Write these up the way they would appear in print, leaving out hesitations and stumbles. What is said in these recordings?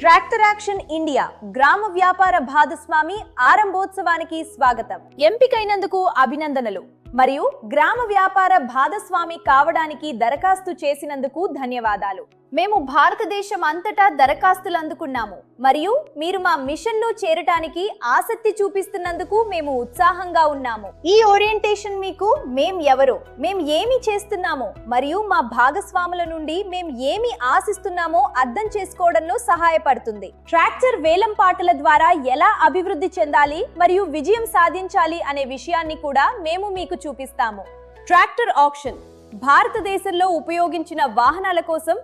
Tractor action India గ్రామ వ్యాపార భాగస్వామి ఆరంభోత్సవానికి స్వాగతం. ఎంపికైనందుకు అభినందనలు మరియు గ్రామ వ్యాపార భాగస్వామి కావడానికి దరఖాస్తు చేసినందుకు ధన్యవాదాలు. మేము భారతదేశం అంతటా దరఖాస్తులు అందుకున్నాము మరియు మీరు మా మిషన్ లో చేరటానికి ఆసక్తి చూపిస్తున్నందుకు మేము ఉత్సాహంగా ఉన్నాము. ఈ ఓరియంటేషన్ మీకు మేం ఎవరో, మేం ఏమి చేస్తున్నామో మరియు మా భాగస్వాముల నుండి మేం ఏమి ఆశిస్తున్నామో అర్థం చేసుకోవడంలో సహాయపడుతుంది. ట్రాక్టర్ వేలం పాటల ద్వారా ఎలా అభివృద్ధి చెందాలి మరియు విజయం సాధించాలి అనే విషయాన్ని కూడా మేము మీకు చూపిస్తాము. ట్రాక్టర్ ఆక్షన్ భారతదేశంలో ఉపయోగించిన వాహనాల కోసం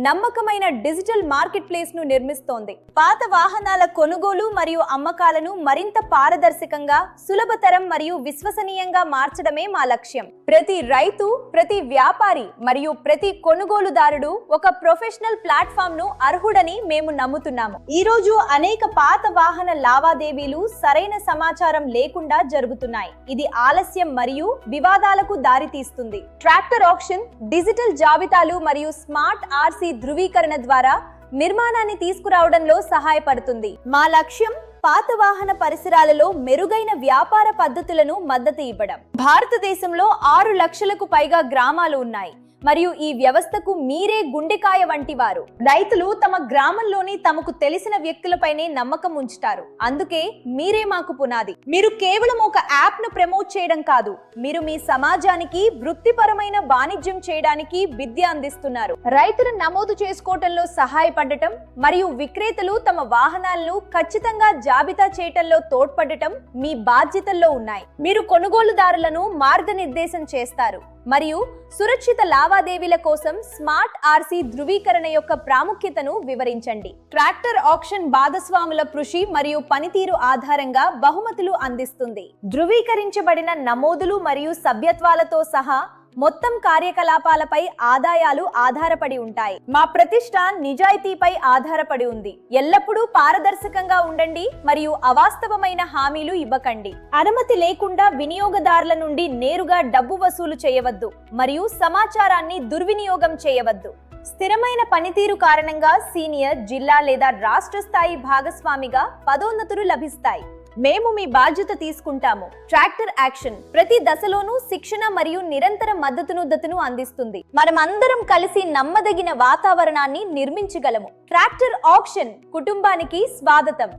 నమ్మకమైన డిజిటల్ మార్కెట్ ప్లేస్ ను నిర్మిస్తోంది. పాత వాహనాల కొనుగోలు మరియు అమ్మకాలను మరింత పారదర్శకంగా, సులభతరం మరియు విశ్వసనీయంగా మార్చడమే మా లక్ష్యం. ప్రతి రైతు, ప్రతి వ్యాపారి మరియు ప్రతి కొనుగోలుదారుడు ఒక ప్రొఫెషనల్ ప్లాట్ఫామ్ ను అర్హుడని మేము నమ్ముతున్నాము. ఈ రోజు అనేక పాత వాహన లావాదేవీలు సరైన సమాచారం లేకుండా జరుగుతున్నాయి. ఇది ఆలస్యం మరియు వివాదాలకు దారితీస్తుంది. ట్రాక్టర్ ఆక్షన్ డిజిటల్ జాబితాలు మరియు స్మార్ట్ ఆర్సీ ధృవీకరణ ద్వారా నిర్మాణాన్ని తీసుకురావడంలో సహాయపడుతుంది. మా లక్ష్యం పాత వాహన పరిసరాలలో మెరుగైన వ్యాపార పద్ధతులను మద్దతు ఇవ్వడం. భారతదేశంలో 6 లక్షలకు పైగా గ్రామాలు ఉన్నాయి మరియు ఈ వ్యవస్థకు మీరే గుండెకాయ వంటి వారు. రైతులు తమ గ్రామంలోని తమకు తెలిసిన వ్యక్తులపైనే నమ్మకం ఉంచుతారు. అందుకే మీరే మాకు పునాది. మీరు కేవలం ఒక యాప్ ను ప్రమోట్ చేయడం కాదు, మీరు మీ సమాజానికి వృత్తిపరమైన వాణిజ్యం చేయడానికి విద్య అందిస్తున్నారు. రైతులు నమోదు చేసుకోవటంలో సహాయపడటం మరియు విక్రేతలు తమ వాహనాలను ఖచ్చితంగా జాబితా చేయటంలో తోడ్పడటం మీ బాధ్యతల్లో ఉన్నాయి. మీరు కొనుగోలుదారులను మార్గనిర్దేశం చేస్తారు మరియు సురక్షిత లావాదేవీల కోసం స్మార్ట్ ఆర్సీ ధృవీకరణ యొక్క ప్రాముఖ్యతను వివరించండి. ట్రాక్టర్ ఆక్షన్ భాగస్వాముల కృషి మరియు పనితీరు ఆధారంగా బహుమతులు అందిస్తుంది. ధృవీకరించబడిన నమోదులు మరియు సభ్యత్వాలతో సహా మొత్తం కార్యకలాపాలపై ఆదాయాలు ఆధారపడి ఉంటాయి. మా ప్రతిష్ట నిజాయితీపై ఆధారపడి ఉంది. ఎల్లప్పుడూ పారదర్శకంగా ఉండండి మరియు అవాస్తవమైన హామీలు ఇవ్వకండి. అనుమతి లేకుండా వినియోగదారుల నుండి నేరుగా డబ్బు వసూలు చేయవద్దు మరియు సమాచారాన్ని దుర్వినియోగం చేయవద్దు. స్థిరమైన పనితీరు కారణంగా సీనియర్, జిల్లా లేదా రాష్ట్ర స్థాయి భాగస్వామిగా పదోన్నతులు లభిస్తాయి. మేము మీ బాధ్యత తీసుకుంటాము. ట్రాక్టర్ యాక్షన్ ప్రతి దశలోనూ శిక్షణ మరియు నిరంతర మద్దతును అందిస్తుంది. మనమందరం కలిసి నమ్మదగిన వాతావరణాన్ని నిర్మించగలము. ట్రాక్టర్ ఆక్షన్ కుటుంబానికి స్వాగతం.